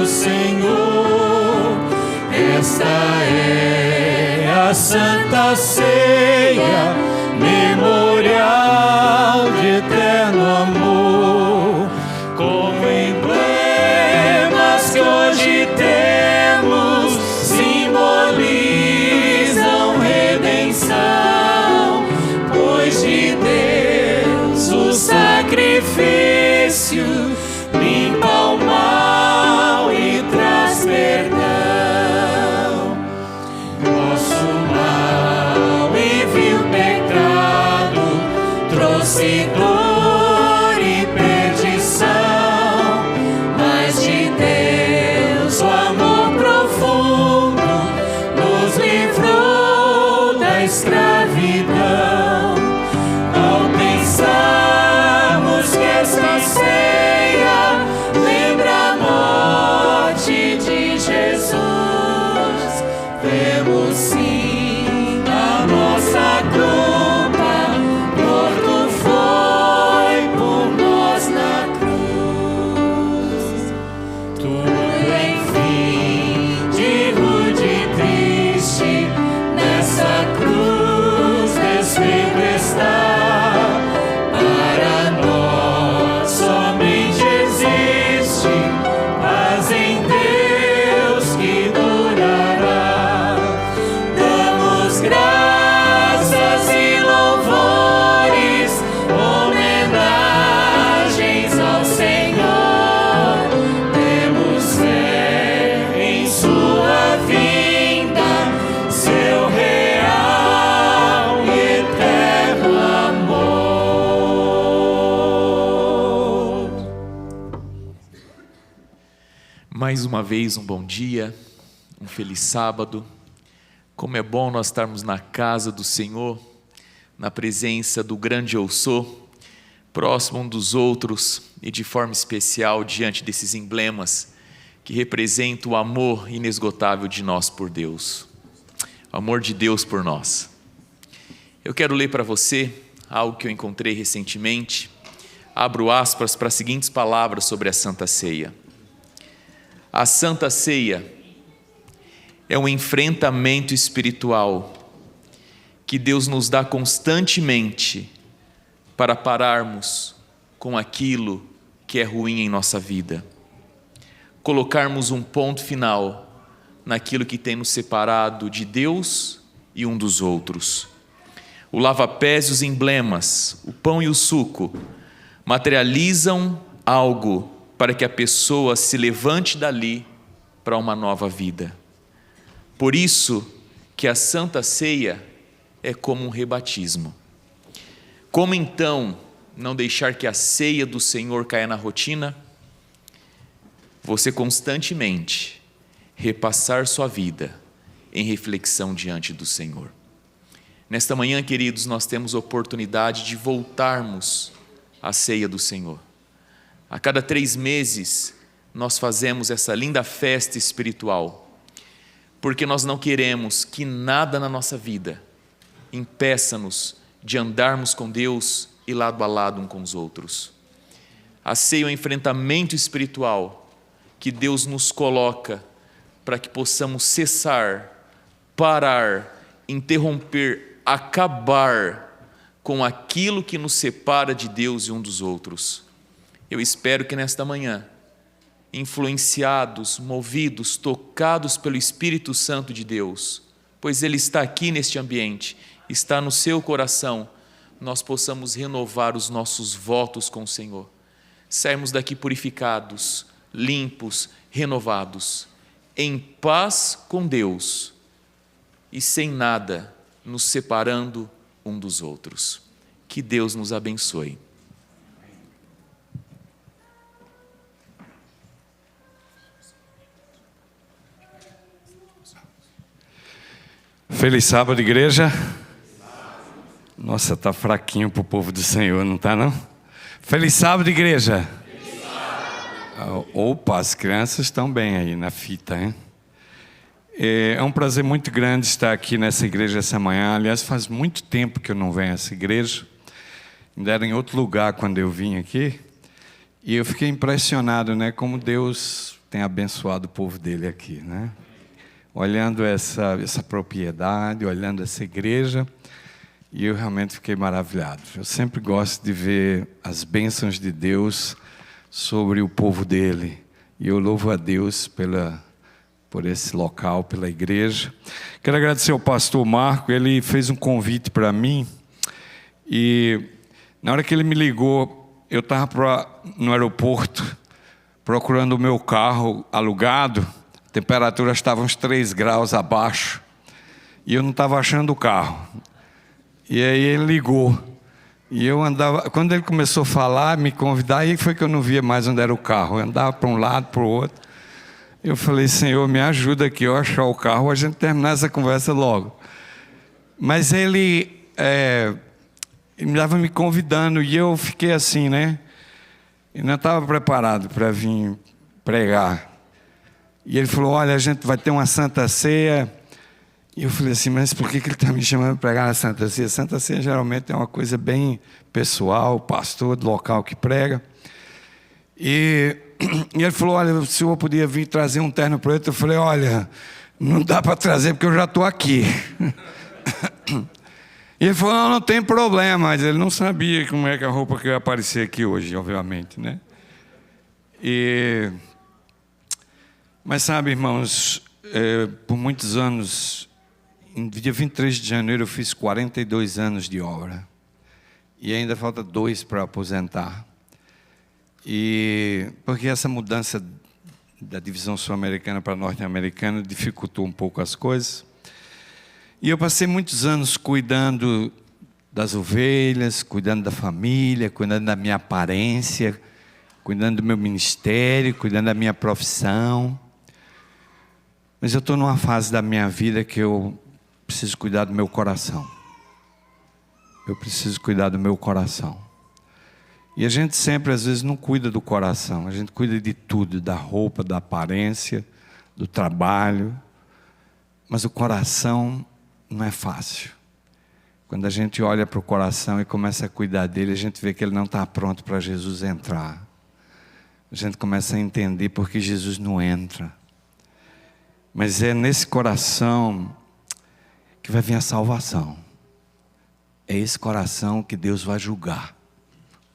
Senhor. Esta é a Santa Ceia, memorial de eterno amor, como emblemas que hoje temos, simbolizam redenção, pois de Deus o sacrifício limpa o mal e traz perdão. Nosso mal e vil pecado trouxe dor e perdição, mas de Deus o amor profundo nos livrou da escravidão. Ao pensarmos que esta ceia lembra a morte de Jesus, vemos sim a nossa culpa, morto foi por nós na cruz. Tudo enfim de rude e triste, nessa cruz desfeito está. Para nós somente existe paz em Deus que durará. Damos graças e louvores, homenagens ao Senhor. Temos fé em sua vinda, seu real e eterno amor. Mais uma vez, um bom dia, um feliz sábado. Como é bom nós estarmos na casa do Senhor, na presença do grande Eu Sou, próximo um dos outros e de forma especial diante desses emblemas que representam o amor inesgotável de nós por Deus, o amor de Deus por nós. Eu quero ler para você algo que eu encontrei recentemente. Abro aspas para as seguintes palavras sobre a Santa Ceia. A Santa Ceia é um enfrentamento espiritual que Deus nos dá constantemente para pararmos com aquilo que é ruim em nossa vida, colocarmos um ponto final naquilo que tem nos separado de Deus e um dos outros. O lava-pés e os emblemas, o pão e o suco, materializam algo para que a pessoa se levante dali para uma nova vida. Por isso que a Santa Ceia é como um rebatismo. Como então não deixar que a ceia do Senhor caia na rotina? Você constantemente repassar sua vida em reflexão diante do Senhor. Nesta manhã, queridos, nós temos a oportunidade de voltarmos à ceia do Senhor. A cada 3 meses, nós fazemos essa linda festa espiritual, porque nós não queremos que nada na nossa vida impeça-nos de andarmos com Deus e lado a lado um com os outros. A ceia é um enfrentamento espiritual que Deus nos coloca para que possamos cessar, parar, interromper, acabar com aquilo que nos separa de Deus e um dos outros. Eu espero que nesta manhã, influenciados, movidos, tocados pelo Espírito Santo de Deus, pois Ele está aqui neste ambiente, está no seu coração, nós possamos renovar os nossos votos com o Senhor, sairmos daqui purificados, limpos, renovados, em paz com Deus e sem nada nos separando um dos outros. Que Deus nos abençoe. Feliz sábado, igreja. Nossa, está fraquinho para o povo do Senhor, não está não? Feliz sábado, igreja. Feliz sábado. Opa, as crianças estão bem aí na fita, hein? É um prazer muito grande estar aqui nessa igreja essa manhã. Aliás, faz muito tempo que eu não venho a essa igreja. Ainda era em outro lugar quando eu vim aqui. E eu fiquei impressionado, né? Como Deus tem abençoado o povo dele aqui, né? Olhando essa propriedade, olhando essa igreja, e eu realmente fiquei maravilhado. Eu sempre gosto de ver as bênçãos de Deus sobre o povo dele. E eu louvo a Deus por esse local, pela igreja. Quero agradecer ao pastor Marco, ele fez um convite para mim. E na hora que ele me ligou, eu estava no aeroporto, procurando o meu carro alugado. A temperatura estava uns 3 graus abaixo. E eu não estava achando o carro. E aí ele ligou. E eu andava, quando ele começou a falar, me convidar, aí foi que eu não via mais onde era o carro. Eu andava para um lado, para o outro. Eu falei, Senhor, me ajuda aqui eu achar o carro, a gente terminar essa conversa logo. Mas ele estava me convidando e eu fiquei assim, né? Eu não estava preparado para vir pregar. E ele falou, olha, a gente vai ter uma Santa Ceia. E eu falei assim, mas por que ele está me chamando para pregar na Santa Ceia? Santa Ceia geralmente é uma coisa bem pessoal, pastor do local que prega. E ele falou, olha, o senhor podia vir trazer um terno preto? Eu falei, olha, não dá para trazer porque eu já estou aqui. E ele falou, não tem problema, mas ele não sabia como é que a roupa que ia aparecer aqui hoje, obviamente, né? Mas sabe, irmãos, por muitos anos, no dia 23 de janeiro eu fiz 42 anos de obra. E ainda falta 2 para aposentar. E porque essa mudança da divisão sul-americana para norte-americana dificultou um pouco as coisas. E eu passei muitos anos cuidando das ovelhas, cuidando da família, cuidando da minha aparência, cuidando do meu ministério, cuidando da minha profissão. Mas eu estou numa fase da minha vida que eu preciso cuidar do meu coração. Eu preciso cuidar do meu coração. E a gente sempre, às vezes, não cuida do coração. A gente cuida de tudo, da roupa, da aparência, do trabalho. Mas o coração não é fácil. Quando a gente olha para o coração e começa a cuidar dele, a gente vê que ele não está pronto para Jesus entrar. A gente começa a entender por que Jesus não entra. Mas é nesse coração que vai vir a salvação. É esse coração que Deus vai julgar.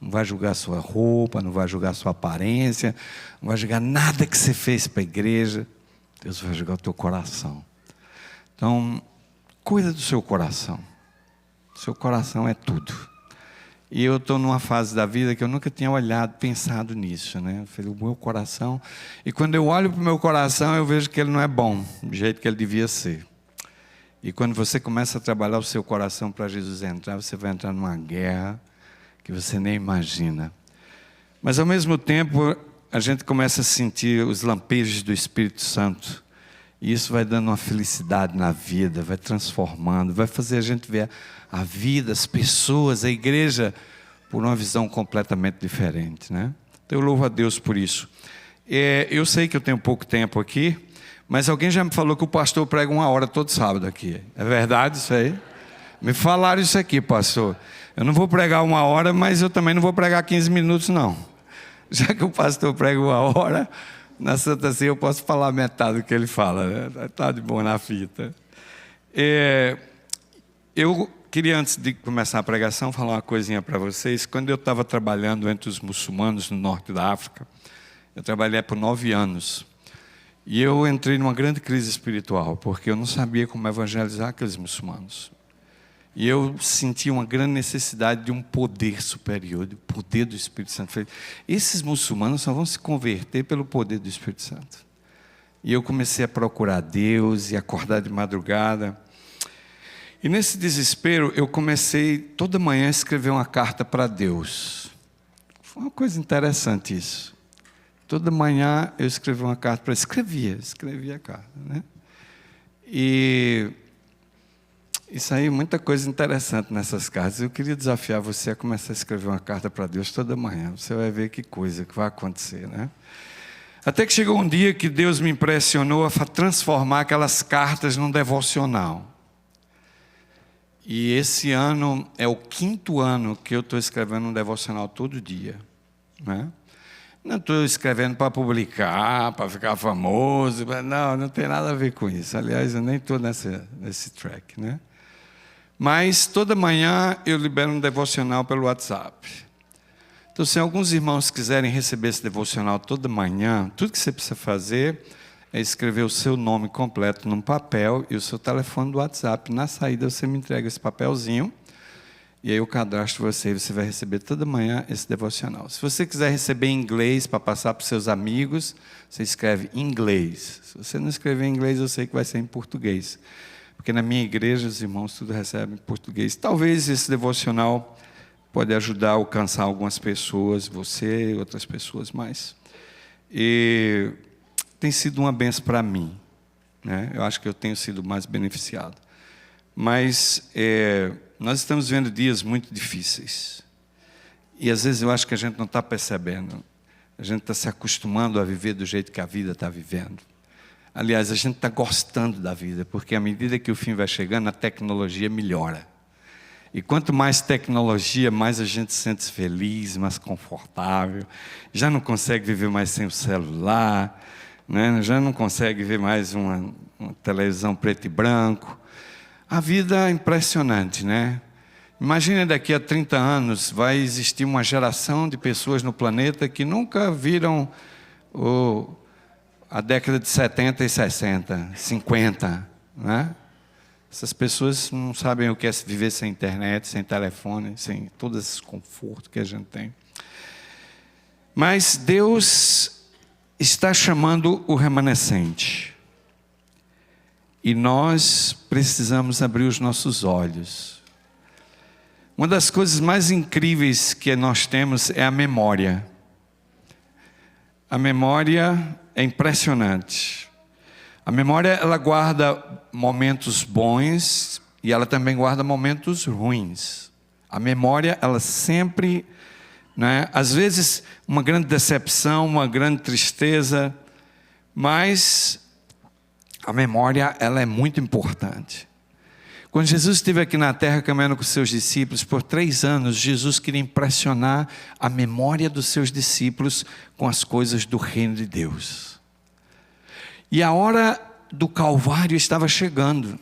Não vai julgar a sua roupa, não vai julgar a sua aparência, não vai julgar nada que você fez para a igreja. Deus vai julgar o teu coração. Então, cuida do seu coração. Seu coração é tudo. E eu estou numa fase da vida que eu nunca tinha olhado, pensado nisso, né? Eu falei, o meu coração. E quando eu olho para o meu coração, eu vejo que ele não é bom, do jeito que ele devia ser. E quando você começa a trabalhar o seu coração para Jesus entrar, você vai entrar numa guerra que você nem imagina. Mas ao mesmo tempo, a gente começa a sentir os lampejos do Espírito Santo. E isso vai dando uma felicidade na vida, vai transformando, vai fazer a gente ver a vida, as pessoas, a igreja, por uma visão completamente diferente, né? Então eu louvo a Deus por isso. Eu sei que eu tenho pouco tempo aqui, mas alguém já me falou que o pastor prega 1 hora todo sábado aqui. É verdade isso aí? Me falaram isso aqui, pastor. Eu não vou pregar 1 hora, mas eu também não vou pregar 15 minutos, não. Já que o pastor prega 1 hora, na Santa Ceia eu posso falar metade do que ele fala, né? Está de bom na fita. Eu queria, antes de começar a pregação, falar uma coisinha para vocês. Quando eu estava trabalhando entre os muçulmanos no norte da África, eu trabalhei por 9 anos. E eu entrei numa grande crise espiritual, porque eu não sabia como evangelizar aqueles muçulmanos. E eu senti uma grande necessidade de um poder superior, do poder do Espírito Santo. Falei, esses muçulmanos só vão se converter pelo poder do Espírito Santo. E eu comecei a procurar Deus e acordar de madrugada. E nesse desespero, eu comecei toda manhã a escrever uma carta para Deus. Foi uma coisa interessante isso. Toda manhã eu escrevia uma carta para Ele. Escrevia a carta, né? E saiu muita coisa interessante nessas cartas. Eu queria desafiar você a começar a escrever uma carta para Deus toda manhã. Você vai ver que coisa que vai acontecer, né? Até que chegou um dia que Deus me impressionou a transformar aquelas cartas num devocional. E esse ano é o 5º ano que eu estou escrevendo um devocional todo dia, né? Não estou escrevendo para publicar, para ficar famoso. Não tem nada a ver com isso. Aliás, eu nem estou nesse track, né? Mas toda manhã eu libero um devocional pelo WhatsApp. Então, se alguns irmãos quiserem receber esse devocional toda manhã, tudo que você precisa fazer é escrever o seu nome completo num papel e o seu telefone do WhatsApp. Na saída você me entrega esse papelzinho e aí eu cadastro você e você vai receber toda manhã esse devocional. Se você quiser receber em inglês para passar para os seus amigos, você escreve em inglês. Se você não escrever em inglês, eu sei que vai ser em português. Porque na minha igreja os irmãos tudo recebem em português. Talvez esse devocional pode ajudar a alcançar algumas pessoas, você e outras pessoas mais. E tem sido uma bênção para mim, né? Eu acho que eu tenho sido mais beneficiado. Mas nós estamos vivendo dias muito difíceis. E às vezes eu acho que a gente não está percebendo. A gente está se acostumando a viver do jeito que a vida está vivendo. Aliás, a gente está gostando da vida, porque à medida que o fim vai chegando, a tecnologia melhora. E quanto mais tecnologia, mais a gente se sente feliz, mais confortável. Já não consegue viver mais sem o celular, né? Já não consegue ver mais uma televisão preto e branco. A vida é impressionante, né? Imagina daqui a 30 anos, vai existir uma geração de pessoas no planeta que nunca viram a década de 70 e 60, 50, né? Essas pessoas não sabem o que é viver sem internet, sem telefone, sem todo esse conforto que a gente tem. Mas Deus está chamando o remanescente. E nós precisamos abrir os nossos olhos. Uma das coisas mais incríveis que nós temos é a memória. A memória é impressionante. A memória, ela guarda momentos bons e ela também guarda momentos ruins. A memória, ela sempre, né, às vezes uma grande decepção, uma grande tristeza, mas a memória, ela é muito importante. Quando Jesus esteve aqui na terra caminhando com seus discípulos, por 3 anos, Jesus queria impressionar a memória dos seus discípulos com as coisas do reino de Deus. E a hora do Calvário estava chegando.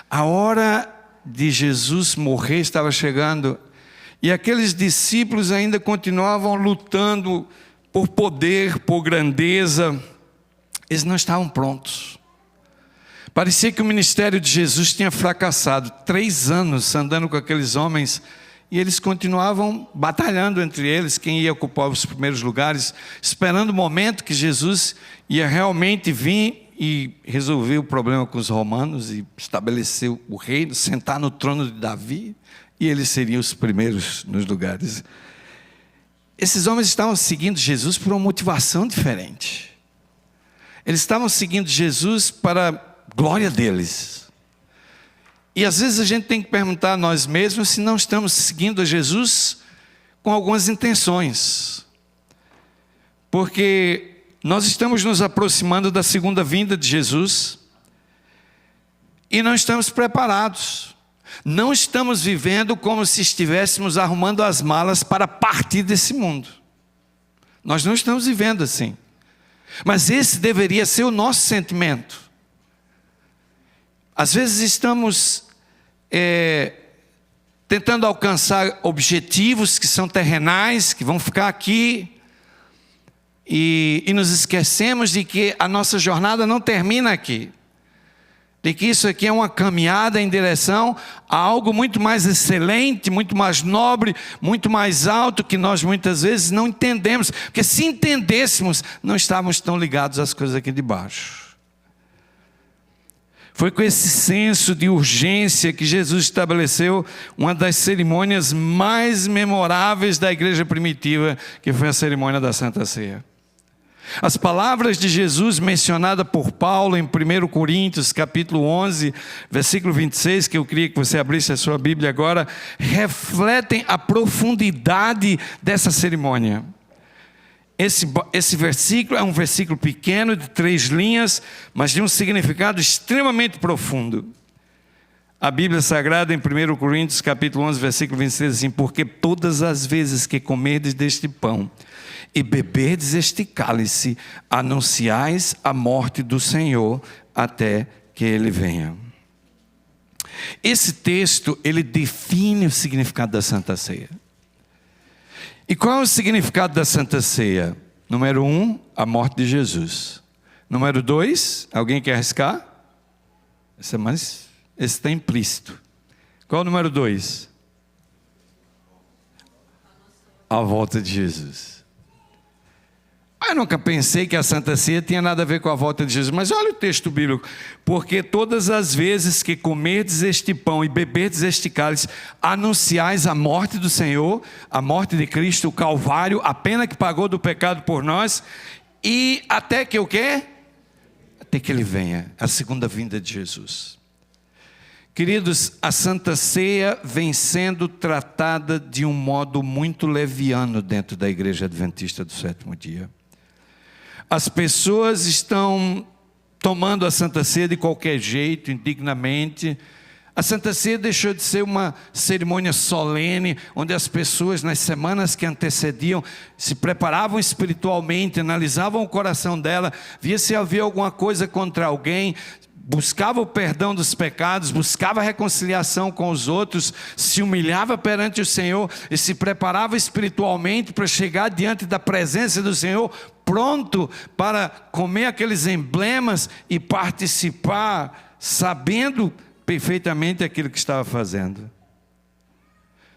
A hora de Jesus morrer estava chegando. E aqueles discípulos ainda continuavam lutando por poder, por grandeza. Eles não estavam prontos. Parecia que o ministério de Jesus tinha fracassado. 3 anos andando com aqueles homens. E eles continuavam batalhando entre eles, quem ia ocupar os primeiros lugares, esperando o momento que Jesus ia realmente vir e resolver o problema com os romanos e estabelecer o reino, sentar no trono de Davi, e eles seriam os primeiros nos lugares. Esses homens estavam seguindo Jesus por uma motivação diferente. Eles estavam seguindo Jesus para a glória deles. E às vezes a gente tem que perguntar a nós mesmos se não estamos seguindo a Jesus com algumas intenções. Porque nós estamos nos aproximando da segunda vinda de Jesus e não estamos preparados. Não estamos vivendo como se estivéssemos arrumando as malas para partir desse mundo. Nós não estamos vivendo assim. Mas esse deveria ser o nosso sentimento. Às vezes estamos tentando alcançar objetivos que são terrenais, que vão ficar aqui, e nos esquecemos de que a nossa jornada não termina aqui. De que isso aqui é uma caminhada em direção a algo muito mais excelente, muito mais nobre, muito mais alto, que nós muitas vezes não entendemos. Porque se entendêssemos, não estávamos tão ligados às coisas aqui de baixo. Foi com esse senso de urgência que Jesus estabeleceu uma das cerimônias mais memoráveis da igreja primitiva, que foi a cerimônia da Santa Ceia. As palavras de Jesus mencionadas por Paulo em 1 Coríntios, capítulo 11, versículo 26, que eu queria que você abrisse a sua Bíblia agora, refletem a profundidade dessa cerimônia. Esse versículo é um versículo pequeno, de 3 linhas, mas de um significado extremamente profundo. A Bíblia Sagrada em 1 Coríntios capítulo 11, versículo 26, assim: porque todas as vezes que comerdes deste pão e beberdes este cálice, anunciais a morte do Senhor até que Ele venha. Esse texto, ele define o significado da Santa Ceia. E qual é o significado da Santa Ceia? Número 1, a morte de Jesus. Número 2, alguém quer arriscar? Esse está implícito. Qual é o número 2? A volta de Jesus. Eu nunca pensei que a Santa Ceia tinha nada a ver com a volta de Jesus. Mas olha o texto bíblico. Porque todas as vezes que comerdes este pão e beberdes este cálice, anunciais a morte do Senhor, a morte de Cristo, o Calvário, a pena que pagou do pecado por nós, e até que o quê? Até que Ele venha, a segunda vinda de Jesus. Queridos, a Santa Ceia vem sendo tratada de um modo muito leviano dentro da Igreja Adventista do Sétimo Dia. As pessoas estão tomando a Santa Ceia de qualquer jeito, indignamente. A Santa Ceia deixou de ser uma cerimônia solene, onde as pessoas, nas semanas que antecediam, se preparavam espiritualmente, analisavam o coração dela, via se havia alguma coisa contra alguém, buscava o perdão dos pecados, buscava a reconciliação com os outros, se humilhava perante o Senhor e se preparava espiritualmente para chegar diante da presença do Senhor, pronto para comer aqueles emblemas e participar, sabendo perfeitamente aquilo que estava fazendo.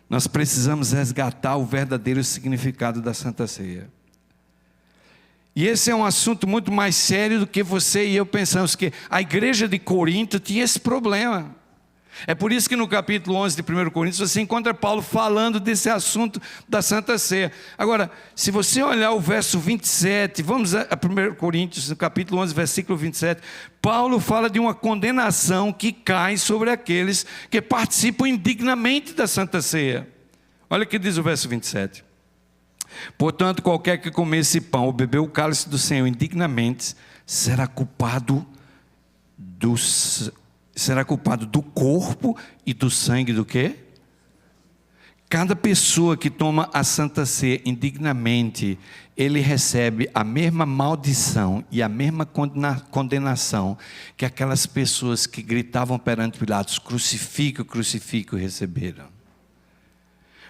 Nós precisamos resgatar o verdadeiro significado da Santa Ceia. E esse é um assunto muito mais sério do que você e eu pensamos, que a igreja de Corinto tinha esse problema. É por isso que no capítulo 11 de 1 Coríntios você encontra Paulo falando desse assunto da Santa Ceia. Agora, se você olhar o verso 27, vamos a 1 Coríntios, no capítulo 11, versículo 27, Paulo fala de uma condenação que cai sobre aqueles que participam indignamente da Santa Ceia. Olha o que diz o verso 27. Portanto, qualquer que comer esse pão ou beber o cálice do Senhor indignamente, será culpado do corpo e do sangue do quê? Cada pessoa que toma a Santa Ceia indignamente, ele recebe a mesma maldição e a mesma condenação que aquelas pessoas que gritavam perante Pilatos: crucifica, crucifica, receberam.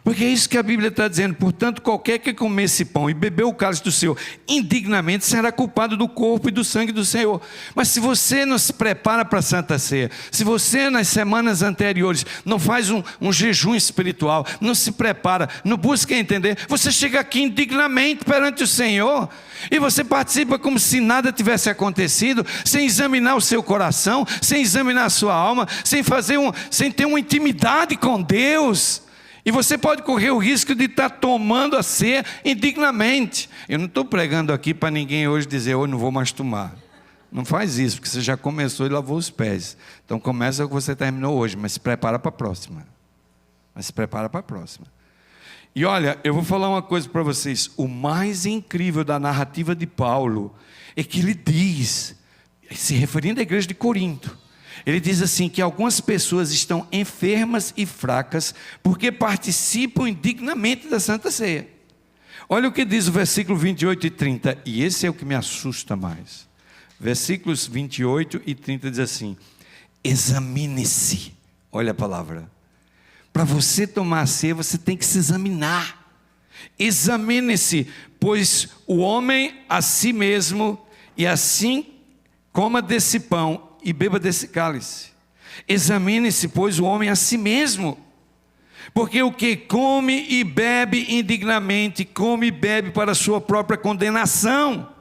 Porque é isso que a Bíblia está dizendo. Portanto, qualquer que comer esse pão e beber o cálice do Senhor indignamente, será culpado do corpo e do sangue do Senhor. Mas se você não se prepara para a Santa Ceia, se você nas semanas anteriores não faz um jejum espiritual, não se prepara, não busca entender, você chega aqui indignamente perante o Senhor, e você participa como se nada tivesse acontecido, sem examinar o seu coração, sem examinar a sua alma, sem ter uma intimidade com Deus. E você pode correr o risco de estar tomando a ceia indignamente. Eu não estou pregando aqui para ninguém hoje dizer: eu não vou mais tomar. Não faz isso, porque você já começou e lavou os pés. Então começa o que você terminou hoje, mas se prepara para a próxima. E olha, eu vou falar uma coisa para vocês. O mais incrível da narrativa de Paulo é que ele diz, se referindo à igreja de Corinto, ele diz assim, que algumas pessoas estão enfermas e fracas porque participam indignamente da Santa Ceia. Olha o que diz o versículo 28 e 30, e esse é o que me assusta mais. Versículos 28 e 30 diz assim: examine-se. Olha a palavra. Para você tomar a ceia, você tem que se examinar. Examine-se, pois o homem a si mesmo, e assim coma desse pão e beba desse cálice. Examine-se, pois, o homem a si mesmo. Porque o que come e bebe indignamente, come e bebe para a sua própria condenação,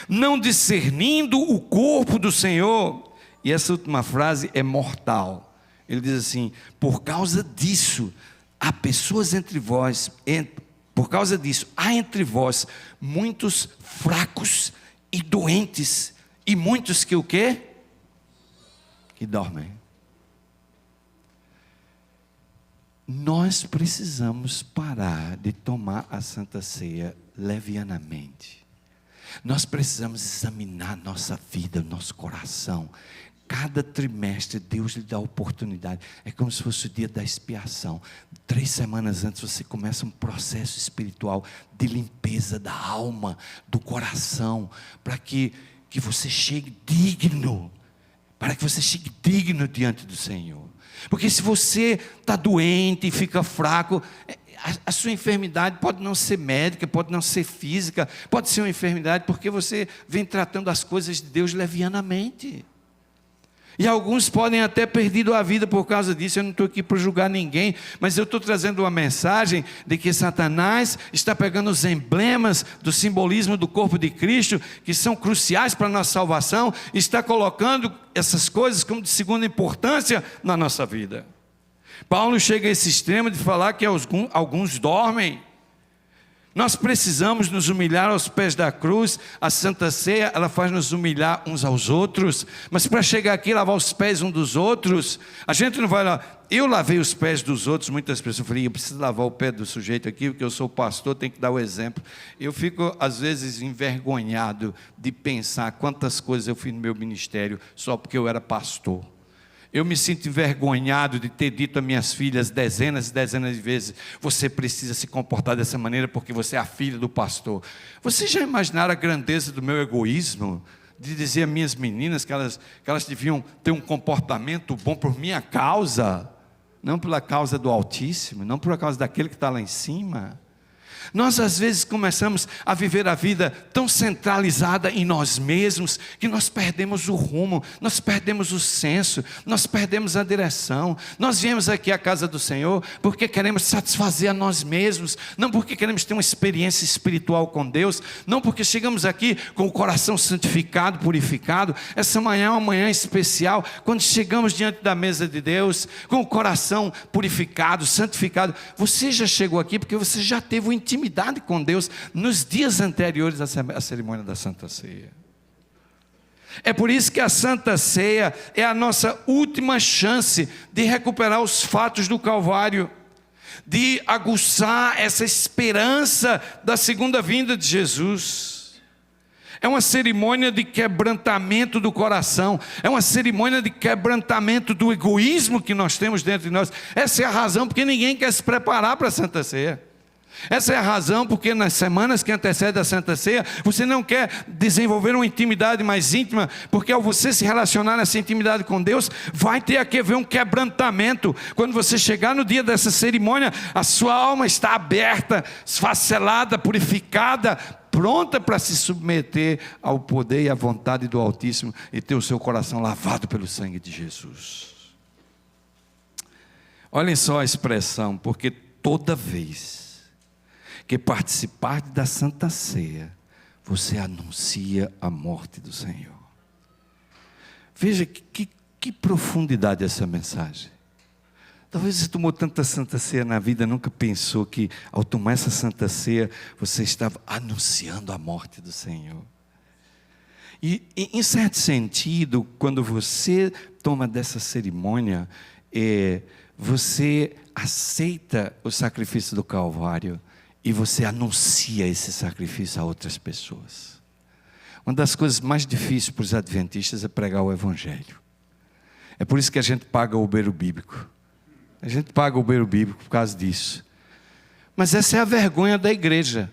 não discernindo o corpo do Senhor. E essa última frase é mortal. Ele diz assim: por causa disso, há pessoas entre vós, por causa disso, há entre vós muitos fracos e doentes, e muitos que o quê? Que dormem. Nós precisamos parar de tomar a Santa Ceia levianamente. Nós precisamos examinar nossa vida, nosso coração, cada trimestre Deus lhe dá oportunidade. É como se fosse o dia da expiação. 3 semanas antes você começa um processo espiritual de limpeza da alma, do coração, para que você chegue digno, para que você chegue digno diante do Senhor. Porque se você está doente e fica fraco, a sua enfermidade pode não ser médica, pode não ser física, pode ser uma enfermidade porque você vem tratando as coisas de Deus levianamente. E alguns podem até perdido a vida por causa disso. Eu não estou aqui para julgar ninguém, mas eu estou trazendo uma mensagem de que Satanás está pegando os emblemas do simbolismo do corpo de Cristo, que são cruciais para a nossa salvação, e está colocando essas coisas como de segunda importância na nossa vida. Paulo chega a esse extremo de falar que alguns dormem. Nós precisamos nos humilhar aos pés da cruz. A Santa Ceia, ela faz nos humilhar uns aos outros. Mas para chegar aqui e lavar os pés uns dos outros, a gente não vai lá. Eu lavei os pés dos outros, muitas pessoas. Eu falei, eu preciso lavar o pé do sujeito aqui, porque eu sou pastor, tenho que dar o exemplo. Eu fico, às vezes, envergonhado de pensar quantas coisas eu fiz no meu ministério só porque eu era pastor. Eu me sinto envergonhado de ter dito a minhas filhas dezenas e dezenas de vezes: você precisa se comportar dessa maneira porque você é a filha do pastor. Vocês já imaginaram a grandeza do meu egoísmo? De dizer a minhas meninas que elas deviam ter um comportamento bom por minha causa, não pela causa do Altíssimo, não por causa daquele que está lá em cima. Nós às vezes começamos a viver a vida tão centralizada em nós mesmos, que nós perdemos o rumo, nós perdemos o senso, nós perdemos a direção. Nós viemos aqui à casa do Senhor porque queremos satisfazer a nós mesmos, não porque queremos ter uma experiência espiritual com Deus, não porque chegamos aqui com o coração santificado, purificado. Essa manhã é uma manhã especial, quando chegamos diante da mesa de Deus, com o coração purificado, santificado. Você já chegou aqui porque você já teve uma intimidade com Deus nos dias anteriores à cerimônia da Santa Ceia. É por isso que a Santa Ceia é a nossa última chance de recuperar os fatos do Calvário, de aguçar essa esperança da segunda vinda de Jesus. É uma cerimônia de quebrantamento do coração, é uma cerimônia de quebrantamento do egoísmo que nós temos dentro de nós. Essa é a razão porque ninguém quer se preparar para a Santa Ceia. Essa é a razão porque nas semanas que antecedem a Santa Ceia, você não quer desenvolver uma intimidade mais íntima, porque ao você se relacionar nessa intimidade com Deus, vai ter que haver um quebrantamento. Quando você chegar no dia dessa cerimônia, a sua alma está aberta, esfacelada, purificada, pronta para se submeter ao poder e à vontade do Altíssimo e ter o seu coração lavado pelo sangue de Jesus. Olhem só a expressão, porque toda vez que participar da Santa Ceia, você anuncia a morte do Senhor. Veja que profundidade essa mensagem. Talvez você tomou tanta Santa Ceia na vida, nunca pensou que ao tomar essa Santa Ceia, você estava anunciando a morte do Senhor. E em certo sentido, quando você toma dessa cerimônia, você aceita o sacrifício do Calvário, e você anuncia esse sacrifício a outras pessoas. Uma das coisas mais difíceis para os adventistas é pregar o Evangelho. É por isso que a gente paga o Uber Bíblico. A gente paga o Uber Bíblico por causa disso. Mas essa é a vergonha da igreja.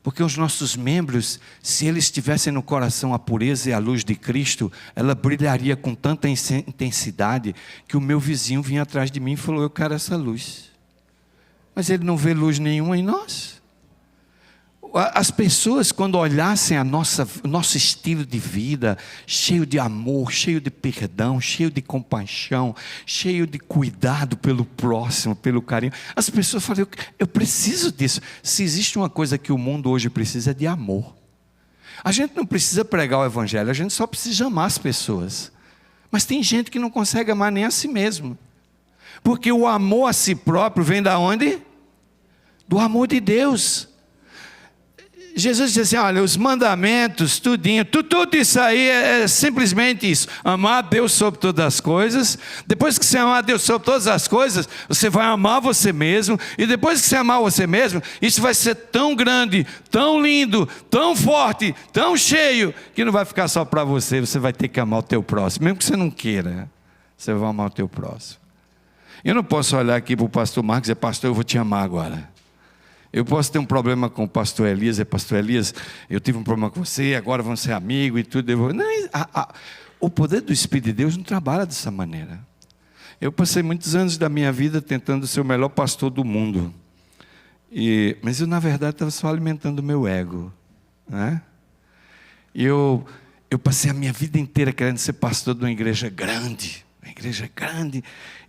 Porque os nossos membros, se eles tivessem no coração a pureza e a luz de Cristo, ela brilharia com tanta intensidade que o meu vizinho vinha atrás de mim e falou: eu quero essa luz. Mas ele não vê luz nenhuma em nós. As pessoas, quando olhassem nosso estilo de vida, cheio de amor, cheio de perdão, cheio de compaixão, cheio de cuidado pelo próximo, pelo carinho, as pessoas falam: eu preciso disso. Se existe uma coisa que o mundo hoje precisa, é de amor. A gente não precisa pregar o Evangelho, a gente só precisa amar as pessoas. Mas tem gente que não consegue amar nem a si mesmo. Porque o amor a si próprio vem da onde? Do amor de Deus. Jesus disse assim, olha, os mandamentos, tudinho, tudo isso aí é simplesmente isso. Amar a Deus sobre todas as coisas. Depois que você amar a Deus sobre todas as coisas, você vai amar você mesmo. E depois que você amar você mesmo, isso vai ser tão grande, tão lindo, tão forte, tão cheio, que não vai ficar só para você. Você vai ter que amar o teu próximo. Mesmo que você não queira, você vai amar o teu próximo. Eu não posso olhar aqui para o pastor Marcos e dizer, pastor, eu vou te amar agora. Eu posso ter um problema com o pastor Elias, pastor Elias, eu tive um problema com você, agora vamos ser amigos e tudo. Não, o poder do Espírito de Deus não trabalha dessa maneira. Eu passei muitos anos da minha vida tentando ser o melhor pastor do mundo. Mas eu, na verdade, estava só alimentando o meu ego. Né? E eu passei a minha vida inteira querendo ser pastor de uma igreja grande.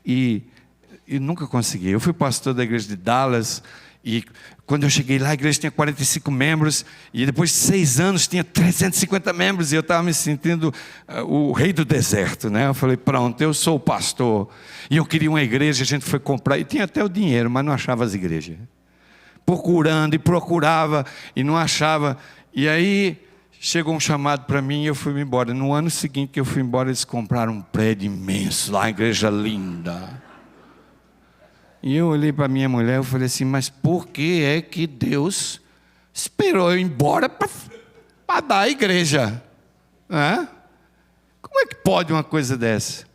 E nunca consegui. Eu fui pastor da igreja de Dallas. E quando eu cheguei lá, a igreja tinha 45 membros, e depois de 6 anos tinha 350 membros, e eu estava me sentindo o rei do deserto, né? Eu falei, pronto, eu sou o pastor, e eu queria uma igreja, a gente foi comprar, e tinha até o dinheiro, mas não achava as igrejas. Procurando, e procurava, e não achava, e aí chegou um chamado para mim, e eu fui embora. No ano seguinte que eu fui embora, eles compraram um prédio imenso, lá, uma igreja linda. E eu olhei para minha mulher e falei assim, mas por que é que Deus esperou eu ir embora para dar a igreja? Como é que pode uma coisa dessa?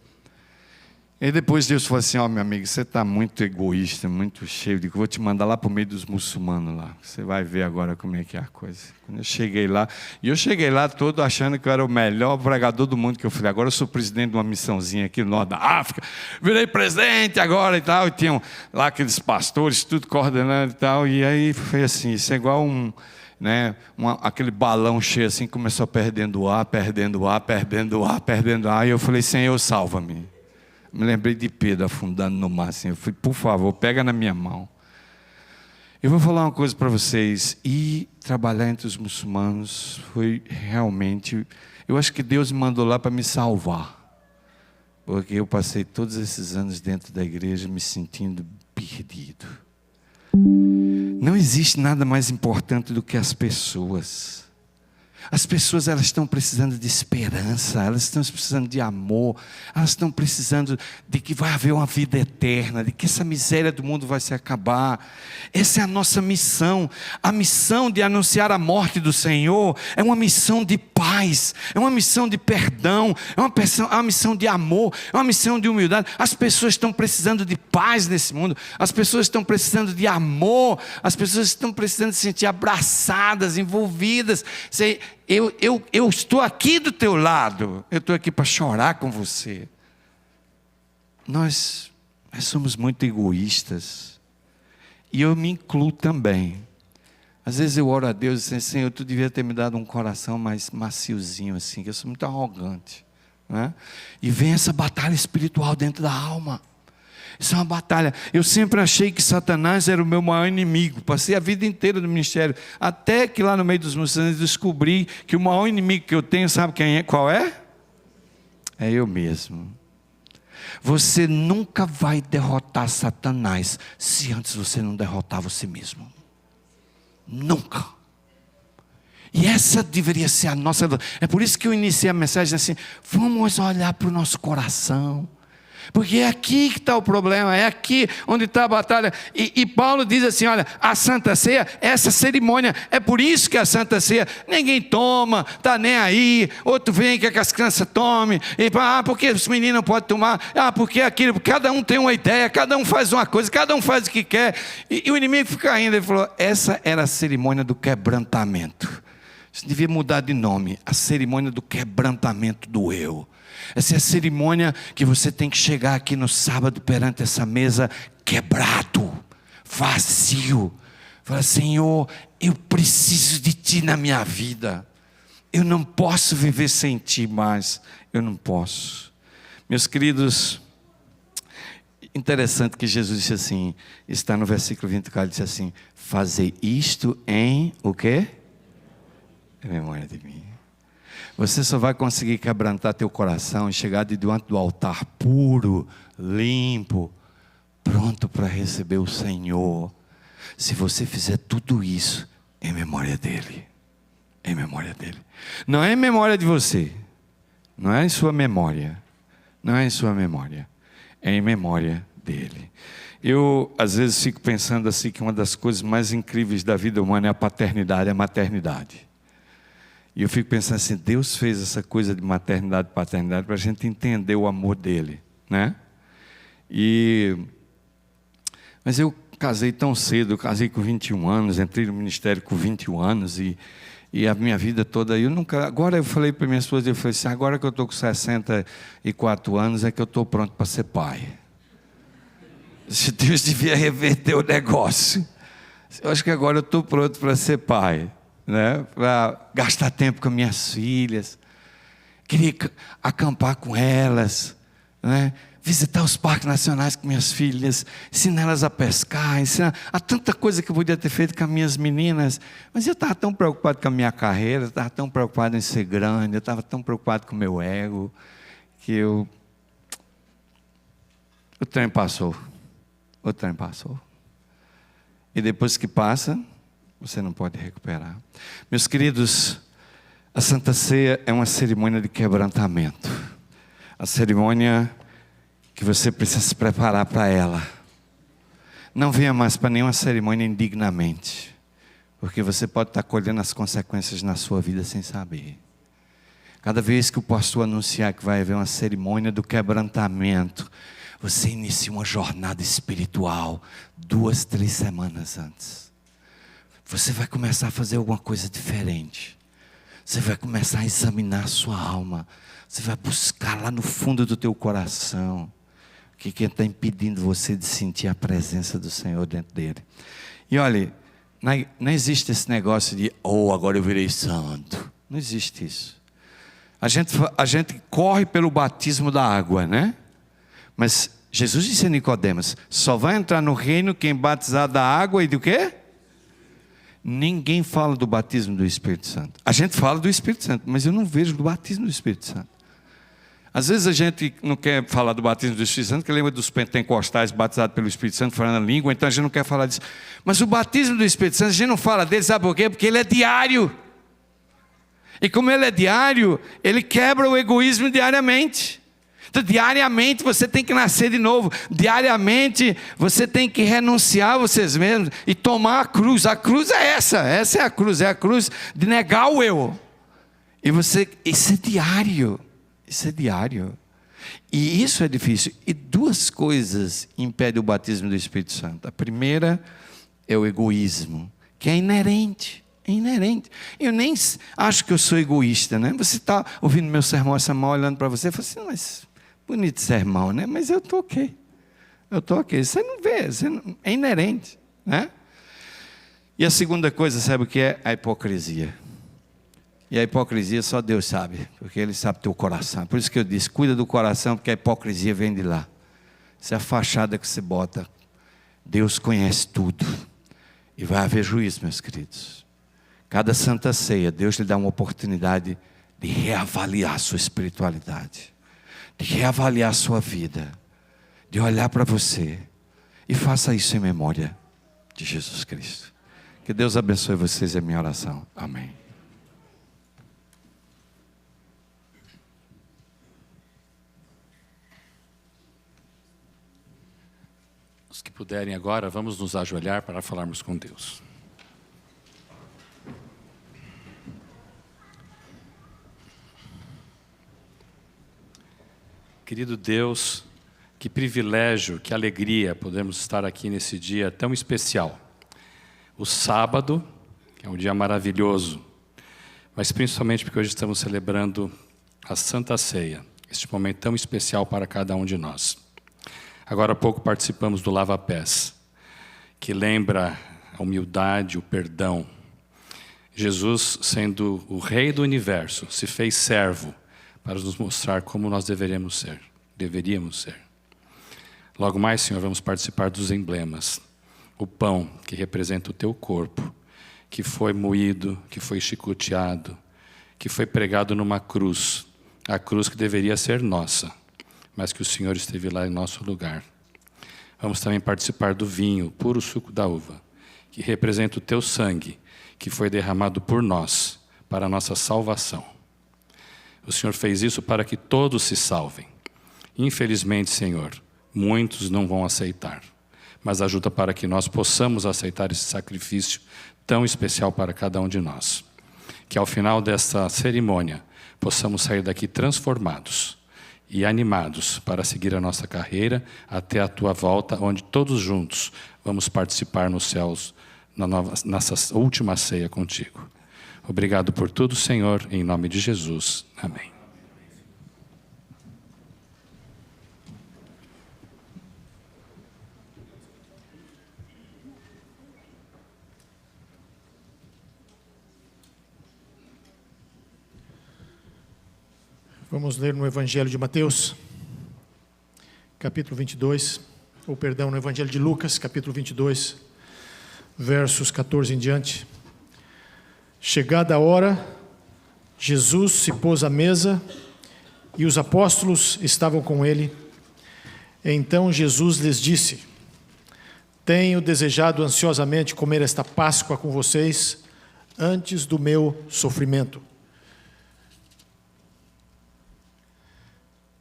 E depois Deus falou assim, meu amigo, você está muito egoísta, muito cheio de... Vou te mandar lá para o meio dos muçulmanos lá. Você vai ver agora como é que é a coisa. Quando eu cheguei lá, todo achando que eu era o melhor pregador do mundo, que eu falei, agora eu sou presidente de uma missãozinha aqui no norte da África, virei presidente agora e tal, e tinham lá aqueles pastores, tudo coordenando e tal, e aí foi assim, isso é igual aquele balão cheio assim, começou perdendo ar, e eu falei, Senhor, salva-me. Me lembrei de Pedro afundando no mar assim. Eu falei, por favor, pega na minha mão. Eu vou falar uma coisa para vocês. E trabalhar entre os muçulmanos foi realmente... Eu acho que Deus me mandou lá para me salvar. Porque eu passei todos esses anos dentro da igreja me sentindo perdido. Não existe nada mais importante do que as pessoas. As pessoas, elas estão precisando de esperança, elas estão precisando de amor, elas estão precisando de que vai haver uma vida eterna, de que essa miséria do mundo vai se acabar. Essa é a nossa missão. A missão de anunciar a morte do Senhor é uma missão de paz, é uma missão de perdão, é uma missão de amor, é uma missão de humildade. As pessoas estão precisando de paz nesse mundo, as pessoas estão precisando de amor, as pessoas estão precisando se sentir abraçadas, envolvidas. Eu estou aqui do teu lado, eu estou aqui para chorar com você. Nós somos muito egoístas, e eu me incluo também. Às vezes eu oro a Deus e digo, Senhor, tu devia ter me dado um coração mais maciozinho assim, que eu sou muito arrogante, né? E vem essa batalha espiritual dentro da alma. Isso é uma batalha. Eu sempre achei que Satanás era o meu maior inimigo. Passei a vida inteira no ministério. Até que lá no meio dos muçulmanos descobri que o maior inimigo que eu tenho, sabe qual é? É eu mesmo. Você nunca vai derrotar Satanás se antes você não derrotar você mesmo. Nunca. E essa deveria ser a nossa... É por isso que eu iniciei a mensagem assim, vamos olhar para o nosso coração. Porque é aqui que está o problema, é aqui onde está a batalha. E Paulo diz assim, olha, a Santa Ceia, essa cerimônia, é por isso que a Santa Ceia, ninguém toma, está nem aí, outro vem que as crianças tomem, e porque os meninos não podem tomar, porque aquilo, cada um tem uma ideia, cada um faz uma coisa, cada um faz o que quer, e o inimigo fica ainda, ele falou, essa era a cerimônia do quebrantamento. Isso devia mudar de nome, a cerimônia do quebrantamento do eu. Essa é a cerimônia que você tem que chegar aqui no sábado perante essa mesa quebrado, vazio. Fala, Senhor, eu preciso de Ti na minha vida. Eu não posso viver sem Ti mais. Eu não posso. Meus queridos, interessante que Jesus disse assim, está no versículo 24, disse assim, fazer isto em o quê? Em memória de mim. Você só vai conseguir quebrantar teu coração e chegar diante do altar puro, limpo, pronto para receber o Senhor. Se você fizer tudo isso em memória dele. Em memória dele. Não é em memória de você. Não é em sua memória. Não é em sua memória. É em memória dele. Eu, às vezes, fico pensando assim que uma das coisas mais incríveis da vida humana é a paternidade, a maternidade. E eu fico pensando assim, Deus fez essa coisa de maternidade e paternidade para a gente entender o amor dele, né? Mas eu casei tão cedo, eu casei com 21 anos, entrei no ministério com 21 anos e a minha vida toda, agora eu falei para minha esposa, eu falei assim, agora que eu estou com 64 anos é que eu estou pronto para ser pai. Deus devia reverter o negócio. Eu acho que agora eu estou pronto para ser pai, né? Para gastar tempo com minhas filhas, queria acampar com elas, né? Visitar os parques nacionais com minhas filhas, ensinar elas a pescar, há tanta coisa que eu podia ter feito com as minhas meninas, mas eu estava tão preocupado com a minha carreira, eu estava tão preocupado em ser grande, eu estava tão preocupado com o meu ego, que o trem passou. O trem passou. E depois que passa, você não pode recuperar. Meus queridos, a Santa Ceia é uma cerimônia de quebrantamento. A cerimônia que você precisa se preparar para ela. Não venha mais para nenhuma cerimônia indignamente, porque você pode estar colhendo as consequências na sua vida sem saber. Cada vez que o pastor anunciar que vai haver uma cerimônia do quebrantamento, você inicia uma jornada espiritual 2, 3 semanas antes. Você vai começar a fazer alguma coisa diferente. Você vai começar a examinar a sua alma. Você vai buscar lá no fundo do teu coração o que está impedindo você de sentir a presença do Senhor dentro dele. E olha, não existe esse negócio de, agora eu virei santo. Não existe isso. A gente corre pelo batismo da água, né? Mas Jesus disse a Nicodemos, só vai entrar no reino quem batizar da água e do quê? Ninguém fala do batismo do Espírito Santo. A gente fala do Espírito Santo, mas eu não vejo do batismo do Espírito Santo. Às vezes a gente não quer falar do batismo do Espírito Santo, porque lembra dos pentecostais batizados pelo Espírito Santo, falando a língua, então a gente não quer falar disso. Mas o batismo do Espírito Santo, a gente não fala dele, sabe por quê? Porque ele é diário. E como ele é diário, ele quebra o egoísmo diariamente. Então, diariamente você tem que nascer de novo. Diariamente você tem que renunciar a vocês mesmos e tomar a cruz. A cruz é essa é a cruz de negar o eu. Isso é diário. Isso é diário. E isso é difícil. E 2 coisas impedem o batismo do Espírito Santo. A primeira é o egoísmo, que é inerente. É inerente. Eu nem acho que eu sou egoísta, né? Você está ouvindo meu sermão essa manhã, olhando para você e fala assim, mas bonito sermão, né? Mas eu estou ok. Você não vê, é inerente, né? E a segunda coisa, sabe o que é? A hipocrisia. E a hipocrisia só Deus sabe, porque Ele sabe teu coração. Por isso que eu disse, cuida do coração, porque a hipocrisia vem de lá. Essa é a fachada que você bota. Deus conhece tudo. E vai haver juízo, meus queridos. Cada Santa Ceia, Deus lhe dá uma oportunidade de reavaliar a sua espiritualidade, de reavaliar a sua vida, de olhar para você. E faça isso em memória de Jesus Cristo. Que Deus abençoe vocês, é minha oração. Amém. Os que puderem agora, vamos nos ajoelhar para falarmos com Deus. Querido Deus, que privilégio, que alegria podermos estar aqui nesse dia tão especial. O sábado, que é um dia maravilhoso, mas principalmente porque hoje estamos celebrando a Santa Ceia, este momento tão especial para cada um de nós. Agora há pouco participamos do lava-pés, que lembra a humildade, o perdão. Jesus, sendo o Rei do Universo, se fez servo para nos mostrar como nós deveríamos ser. Logo mais, Senhor, vamos participar dos emblemas. O pão, que representa o teu corpo, que foi moído, que foi chicoteado, que foi pregado numa cruz, a cruz que deveria ser nossa, mas que o Senhor esteve lá em nosso lugar. Vamos também participar do vinho, puro suco da uva, que representa o teu sangue, que foi derramado por nós, para a nossa salvação. O Senhor fez isso para que todos se salvem. Infelizmente, Senhor, muitos não vão aceitar, mas ajuda para que nós possamos aceitar esse sacrifício tão especial para cada um de nós. Que ao final desta cerimônia, possamos sair daqui transformados e animados para seguir a nossa carreira até a Tua volta, onde todos juntos vamos participar nos céus, na nossa última ceia contigo. Obrigado por tudo, Senhor, em nome de Jesus. Amém. Vamos ler no Evangelho de Mateus, capítulo 22, no Evangelho de Lucas, capítulo 22, versos 14 em diante. Chegada a hora, Jesus se pôs à mesa e os apóstolos estavam com ele. Então Jesus lhes disse: tenho desejado ansiosamente comer esta Páscoa com vocês antes do meu sofrimento.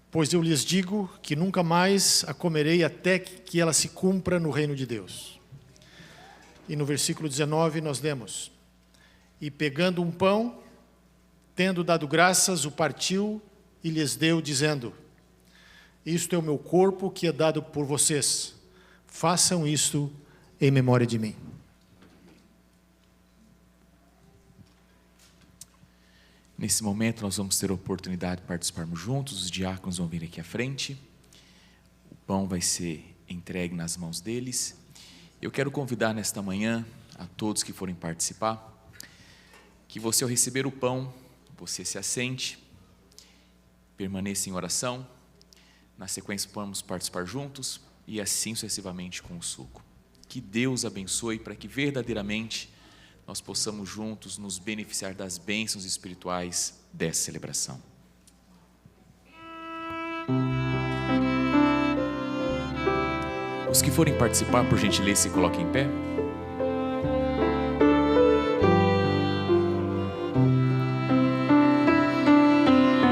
Pois eu lhes digo que nunca mais a comerei até que ela se cumpra no reino de Deus. E no versículo 19 nós lemos: e pegando um pão, tendo dado graças, o partiu e lhes deu, dizendo: isto é o meu corpo que é dado por vocês. Façam isto em memória de mim. Nesse momento nós vamos ter a oportunidade de participarmos juntos, os diáconos vão vir aqui à frente, o pão vai ser entregue nas mãos deles. Eu quero convidar nesta manhã a todos que forem participar, que você ao receber o pão, você se assente, permaneça em oração, na sequência vamos participar juntos e assim sucessivamente com o suco. Que Deus abençoe para que verdadeiramente nós possamos juntos nos beneficiar das bênçãos espirituais dessa celebração. Os que forem participar, por gentileza, se coloquem em pé.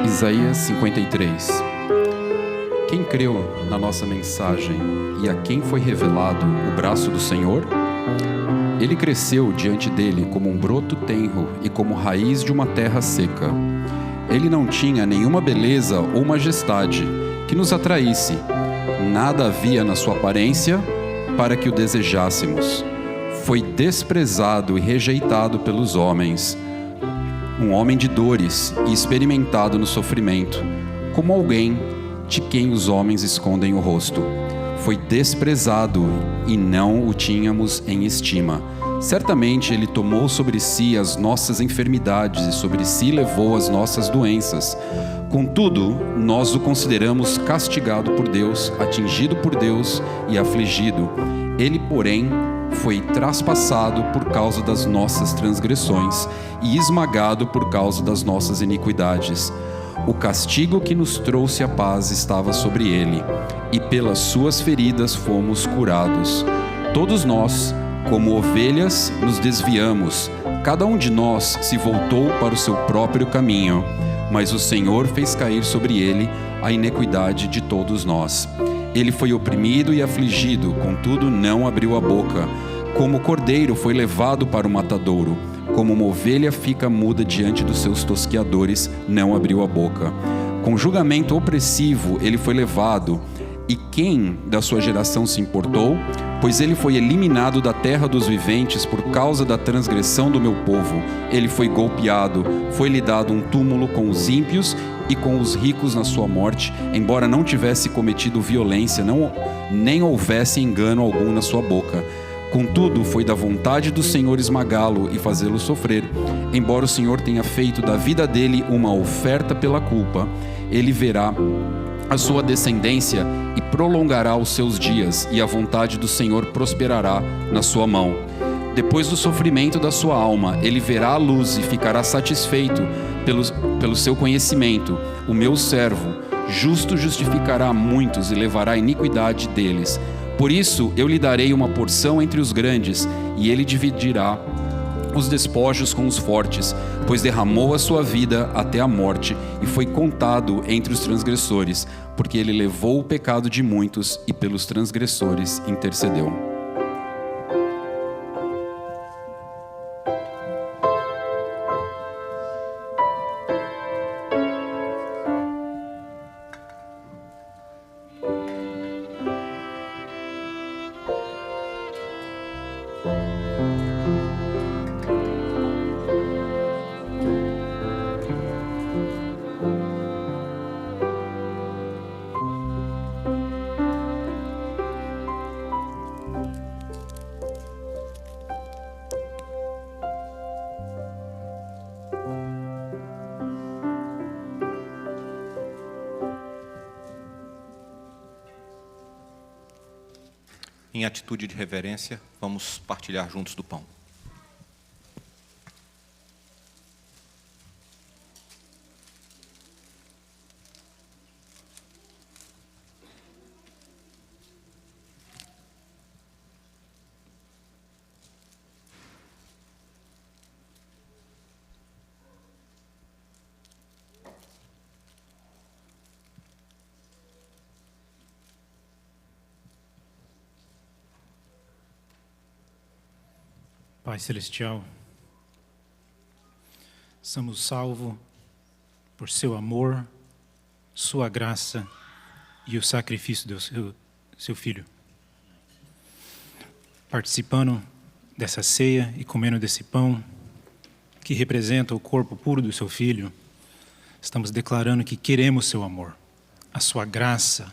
Isaías 53. Quem creu na nossa mensagem e a quem foi revelado o braço do Senhor? Ele cresceu diante dele como um broto tenro e como raiz de uma terra seca. Ele não tinha nenhuma beleza ou majestade que nos atraísse. Nada havia na sua aparência para que o desejássemos. Foi desprezado e rejeitado pelos homens. Um homem de dores e experimentado no sofrimento, como alguém de quem os homens escondem o rosto. Foi desprezado e não o tínhamos em estima. Certamente ele tomou sobre si as nossas enfermidades e sobre si levou as nossas doenças. Contudo, nós o consideramos castigado por Deus, atingido por Deus e afligido. Ele, porém, foi traspassado por causa das nossas transgressões e esmagado por causa das nossas iniquidades. O castigo que nos trouxe a paz estava sobre ele, e pelas suas feridas fomos curados. Todos nós, como ovelhas, nos desviamos. Cada um de nós se voltou para o seu próprio caminho, mas o Senhor fez cair sobre ele a iniquidade de todos nós. Ele foi oprimido e afligido, contudo não abriu a boca. Como cordeiro foi levado para o matadouro, como uma ovelha fica muda diante dos seus tosqueadores, não abriu a boca. Com julgamento opressivo ele foi levado, e quem da sua geração se importou? Pois ele foi eliminado da terra dos viventes por causa da transgressão do meu povo. Ele foi golpeado, foi-lhe dado um túmulo com os ímpios e com os ricos na sua morte, embora não tivesse cometido violência, nem houvesse engano algum na sua boca. Contudo, foi da vontade do Senhor esmagá-lo e fazê-lo sofrer. Embora o Senhor tenha feito da vida dele uma oferta pela culpa, ele verá a sua descendência e prolongará os seus dias, e a vontade do Senhor prosperará na sua mão. Depois do sofrimento da sua alma, ele verá a luz e ficará satisfeito pelo seu conhecimento. O meu servo, justo, justificará muitos e levará a iniquidade deles. Por isso eu lhe darei uma porção entre os grandes, e ele dividirá os despojos com os fortes, pois derramou a sua vida até a morte e foi contado entre os transgressores, porque ele levou o pecado de muitos e pelos transgressores intercedeu. Em atitude de reverência, vamos partilhar juntos do pão. Pai Celestial, somos salvos por seu amor, sua graça e o sacrifício do seu Filho. Participando dessa ceia e comendo desse pão, que representa o corpo puro do seu Filho, estamos declarando que queremos seu amor, a sua graça,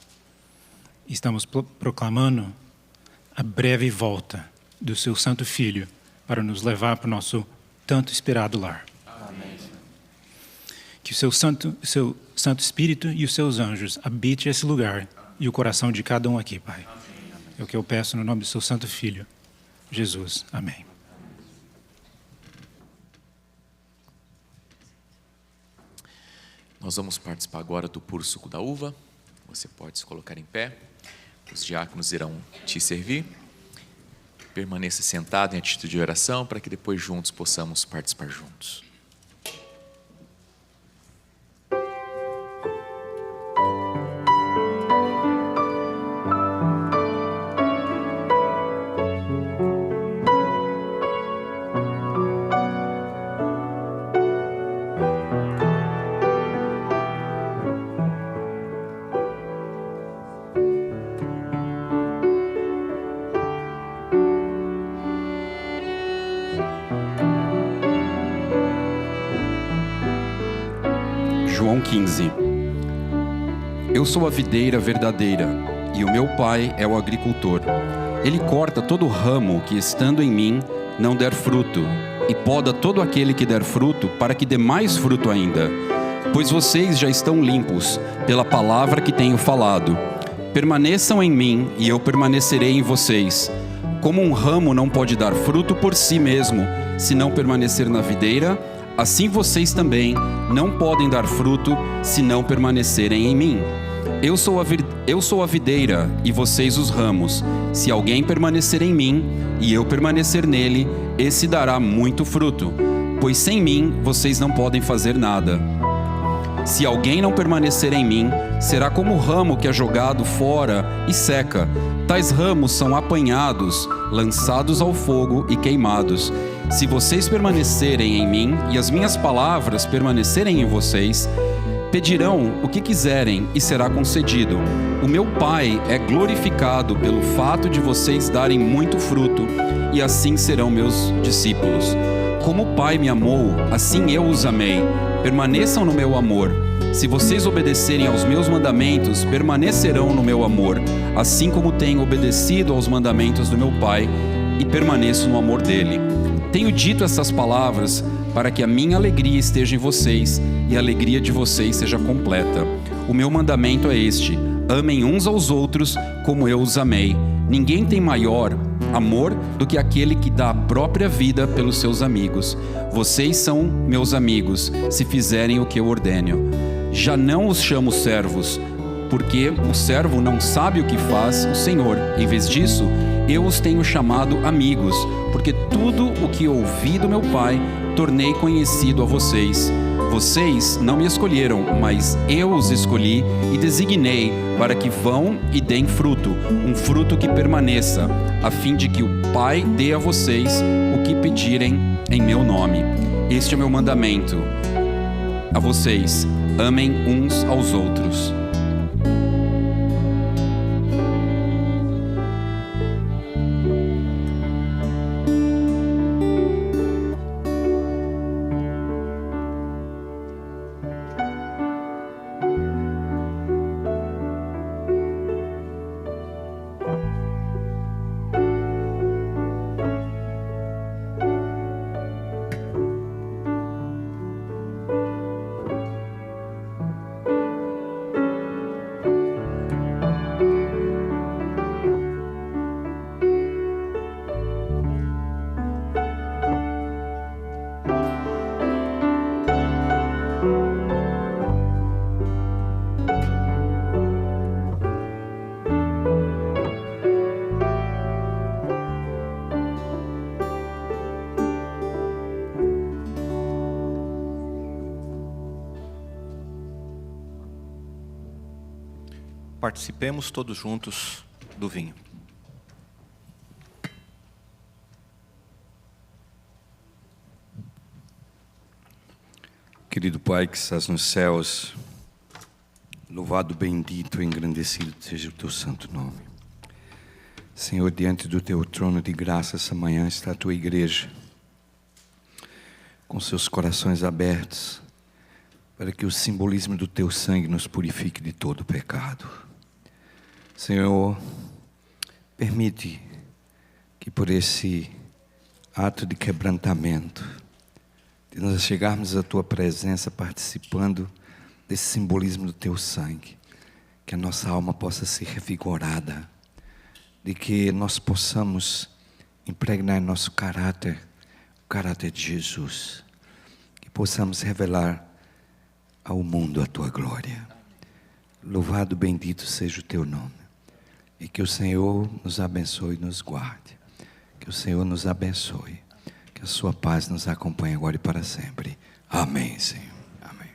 e estamos proclamando a breve volta do seu Santo Filho, para nos levar para o nosso tanto esperado lar. Amém. Que o seu Santo Espírito e os seus anjos habitem esse lugar e o coração de cada um aqui, Pai. Amém. É o que eu peço no nome do seu Santo Filho, Jesus. Amém. Nós vamos participar agora do puro suco da uva. Você pode se colocar em pé. Os diáconos irão te servir. Permaneça sentado em atitude de oração para que depois juntos possamos participar juntos. João 15. Eu sou a videira verdadeira, e o meu Pai é o agricultor. Ele corta todo ramo que, estando em mim, não der fruto, e poda todo aquele que der fruto, para que dê mais fruto ainda. Pois vocês já estão limpos, pela palavra que tenho falado. Permaneçam em mim, e eu permanecerei em vocês. Como um ramo não pode dar fruto por si mesmo, se não permanecer na videira, assim vocês também não podem dar fruto se não permanecerem em mim. Eu sou a videira e vocês os ramos. Se alguém permanecer em mim e eu permanecer nele, esse dará muito fruto, pois sem mim vocês não podem fazer nada. Se alguém não permanecer em mim, será como o ramo que é jogado fora e seca. Tais ramos são apanhados, lançados ao fogo e queimados. Se vocês permanecerem em mim e as minhas palavras permanecerem em vocês, pedirão o que quiserem e será concedido. O meu Pai é glorificado pelo fato de vocês darem muito fruto, e assim serão meus discípulos. Como o Pai me amou, assim eu os amei. Permaneçam no meu amor. Se vocês obedecerem aos meus mandamentos, permanecerão no meu amor, assim como tenho obedecido aos mandamentos do meu Pai e permaneço no amor dele. Tenho dito essas palavras para que a minha alegria esteja em vocês e a alegria de vocês seja completa. O meu mandamento é este: amem uns aos outros como eu os amei. Ninguém tem maior amor do que aquele que dá a própria vida pelos seus amigos. Vocês são meus amigos, se fizerem o que eu ordeno. Já não os chamo servos, porque o servo não sabe o que faz o Senhor. Em vez disso, eu os tenho chamado amigos, porque tudo o que ouvi do meu Pai tornei conhecido a vocês. Vocês não me escolheram, mas eu os escolhi e designei para que vão e deem fruto, um fruto que permaneça, a fim de que o Pai dê a vocês o que pedirem em meu nome. Este é o meu mandamento a vocês: amem uns aos outros. Participemos todos juntos do vinho. Querido Pai que estás nos céus, louvado, bendito e engrandecido seja o teu santo nome. Senhor, diante do teu trono de graça essa manhã está a tua igreja, com seus corações abertos, para que o simbolismo do teu sangue nos purifique de todo pecado. Senhor, permite que por esse ato de quebrantamento, de nós chegarmos à tua presença participando desse simbolismo do teu sangue, que a nossa alma possa ser revigorada, de que nós possamos impregnar em nosso caráter, o caráter de Jesus, que possamos revelar ao mundo a tua glória. Louvado, bendito seja o teu nome. E que o Senhor nos abençoe e nos guarde. Que o Senhor nos abençoe. Que a sua paz nos acompanhe agora e para sempre. Amém, Senhor. Amém.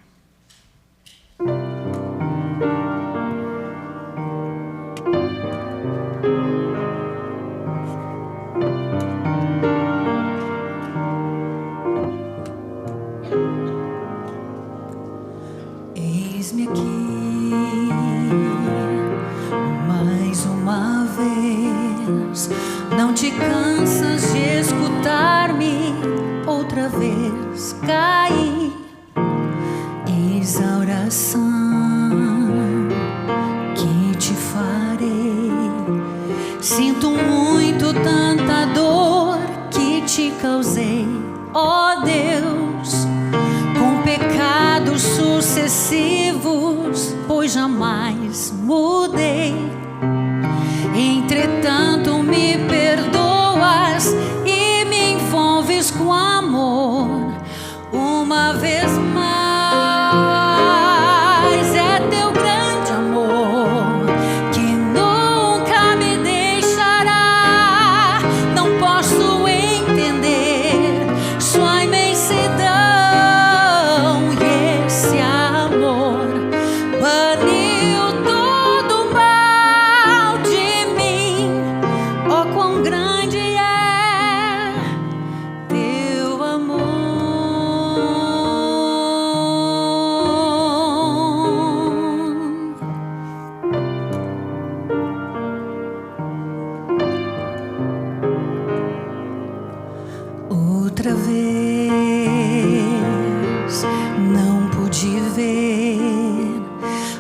Eis-me aqui mais uma vez. Não te cansas de escutar-me outra vez. Caí. Eis a oração que te farei. Sinto muito tanta dor que te causei, ó Deus, com pecados sucessivos, pois jamais mudei. Entretanto me perdoas e me envolves com amor. Uma vez mais é teu grande amor que nunca me deixará. Não posso entender sua imensidão, e esse amor baniu todo o mal de mim. Oh, quão grande é teu amor. Outra vez não pude ver,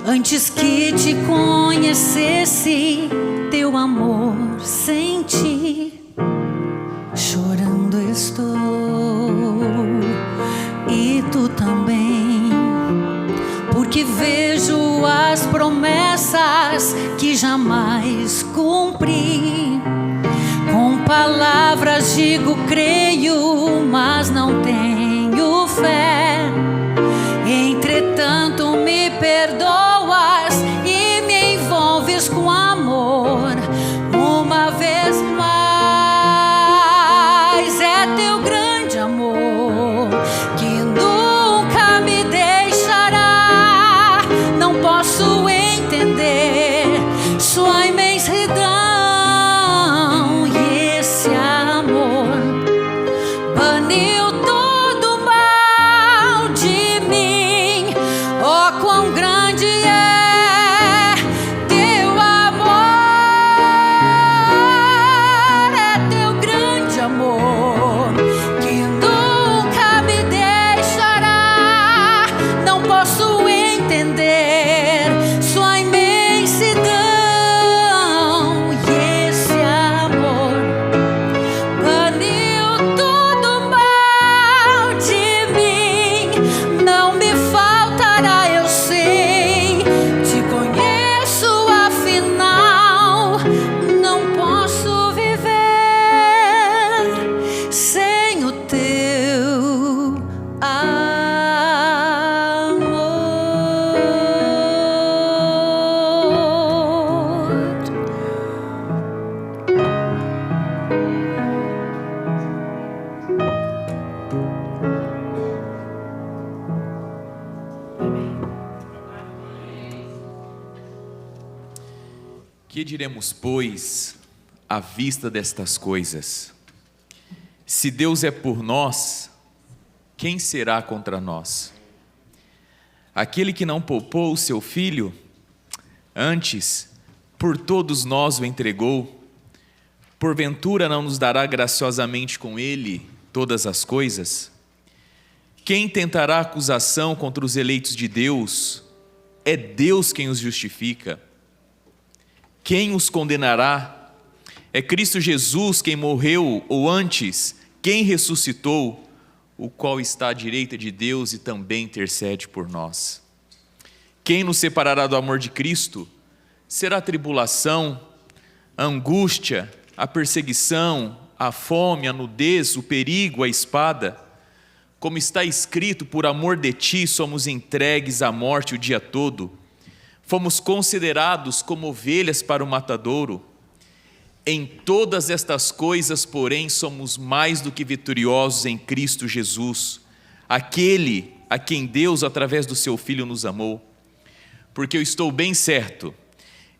antes que te conhecesse, teu amor senti. Chorando estou, e tu também, porque vejo as promessas que jamais cumpri. Com palavras digo creio, mas não tenho fé. Entretanto me perdoas e Que diremos, pois, à vista destas coisas? Se Deus é por nós, quem será contra nós? Aquele que não poupou o seu filho, antes, por todos nós o entregou, porventura não nos dará graciosamente com ele todas as coisas? Quem tentará acusação contra os eleitos de Deus? É Deus quem os justifica. Quem os condenará? É Cristo Jesus quem morreu, ou antes, quem ressuscitou, o qual está à direita de Deus e também intercede por nós. Quem nos separará do amor de Cristo? Será a tribulação, a angústia, a perseguição, a fome, a nudez, o perigo, a espada? Como está escrito, por amor de ti somos entregues à morte o dia todo. Fomos considerados como ovelhas para o matadouro. Em todas estas coisas, porém, somos mais do que vitoriosos em Cristo Jesus, aquele a quem Deus, através do seu Filho, nos amou. Porque eu estou bem certo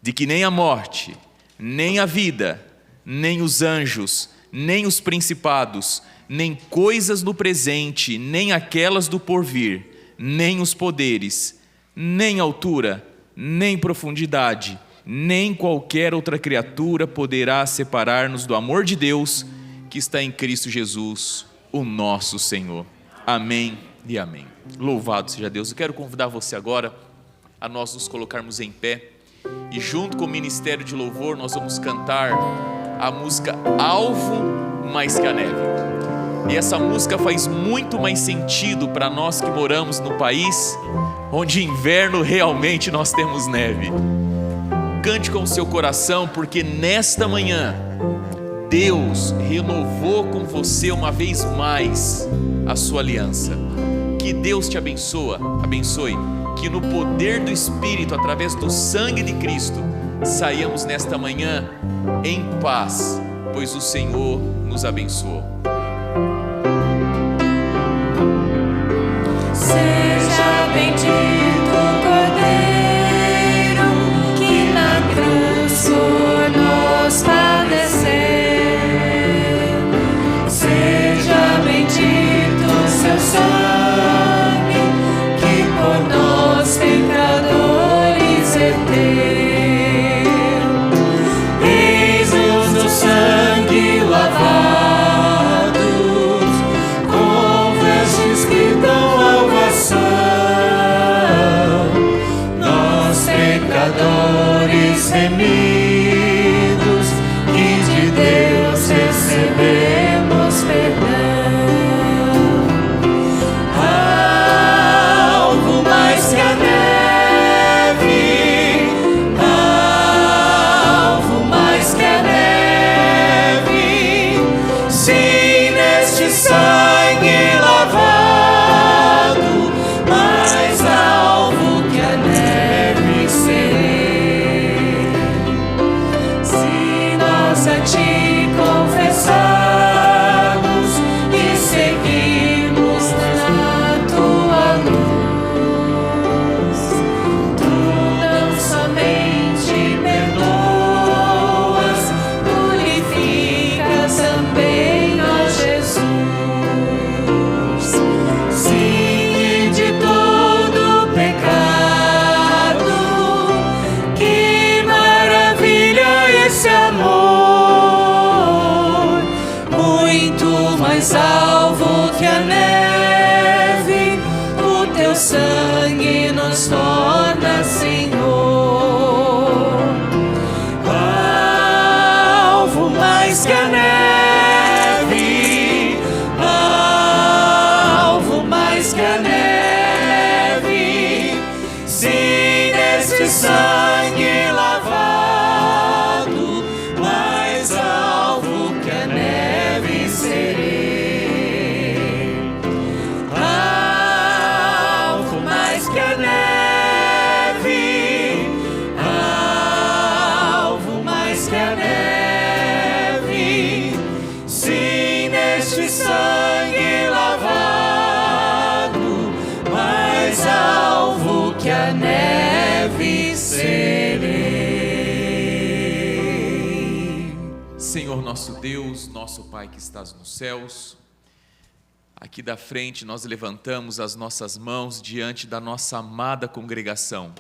de que nem a morte, nem a vida, nem os anjos, nem os principados, nem coisas no presente, nem aquelas do porvir, nem os poderes, nem altura, nem profundidade, nem qualquer outra criatura poderá separar-nos do amor de Deus que está em Cristo Jesus, o nosso Senhor. Amém e amém. Louvado seja Deus. Eu quero convidar você agora a nós nos colocarmos em pé e junto com o Ministério de Louvor nós vamos cantar a música Alvo Mais que a Neve. E essa música faz muito mais sentido para nós que moramos no país onde inverno realmente nós temos neve. Cante com o seu coração, porque nesta manhã Deus renovou com você uma vez mais a sua aliança. Que Deus te abençoe, que no poder do Espírito, através do sangue de Cristo, saiamos nesta manhã em paz, pois o Senhor nos abençoou. Seja bendito o Cordeiro que na cruz por nos padeceu. Seja bendito o seu sangue que por nós pecadores verteu. Eis-nos no sangue lavado, pecadores remidos, e de Deus recebemos perdão. Alvo mais que a neve, alvo mais que a neve, sim, neste sangue lavado, mais alvo que a neve serei. Senhor nosso Deus, nosso Pai que estás nos céus, aqui da frente nós levantamos as nossas mãos diante da nossa amada congregação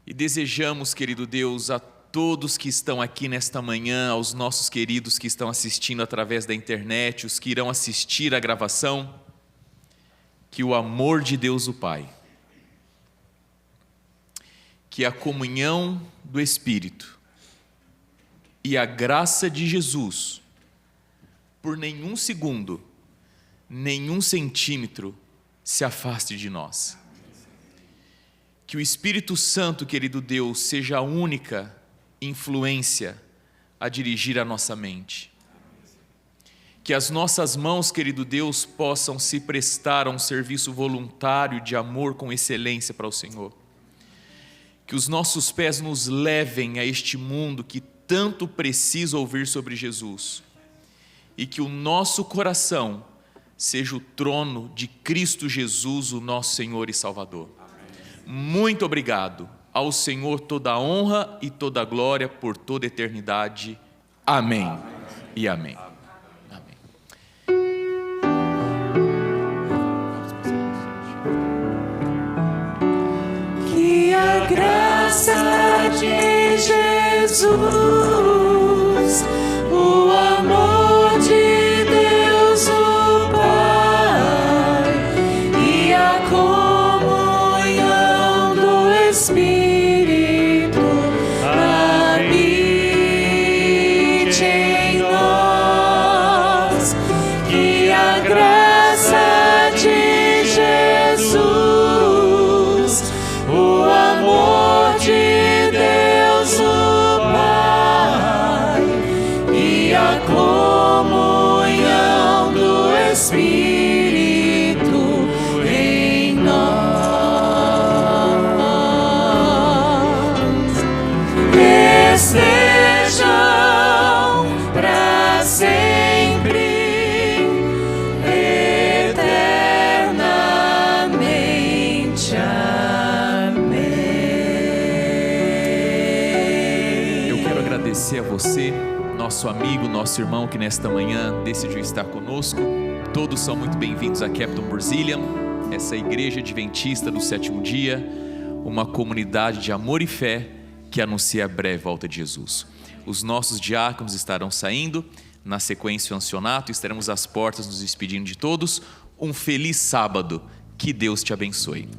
e desejamos, querido Deus, a todos que estão aqui nesta manhã, aos nossos queridos que estão assistindo através da internet, os que irão assistir a gravação, que o amor de Deus o Pai, que a comunhão do Espírito e a graça de Jesus, por nenhum segundo, nenhum centímetro, se afaste de nós. Que o Espírito Santo, querido Deus, seja a única influência a dirigir a nossa mente. Que as nossas mãos, querido Deus, possam se prestar a um serviço voluntário de amor com excelência para o Senhor. Que os nossos pés nos levem a este mundo que tanto precisa ouvir sobre Jesus. E que o nosso coração seja o trono de Cristo Jesus, o nosso Senhor e Salvador. Muito obrigado. Ao Senhor toda a honra e toda a glória por toda a eternidade. Amém. E amém. Que a graça de Jesus, o amor de Deus o Pai e a comunhão do Espírito habite em nós. Que a graça de Jesus, o amor de Deus o Pai e a comunhão do Espírito em nós estejam para sempre, eternamente. Amém. Eu quero agradecer a você, nosso amigo, nosso irmão que nesta manhã decidiu estar conosco. Todos são muito bem-vindos a Captain Brazilian, essa igreja adventista do sétimo dia, uma comunidade de amor e fé que anuncia a breve volta de Jesus. Os nossos diáconos estarão saindo, na sequência o ancionato, estaremos às portas nos despedindo de todos. Um feliz sábado, que Deus te abençoe.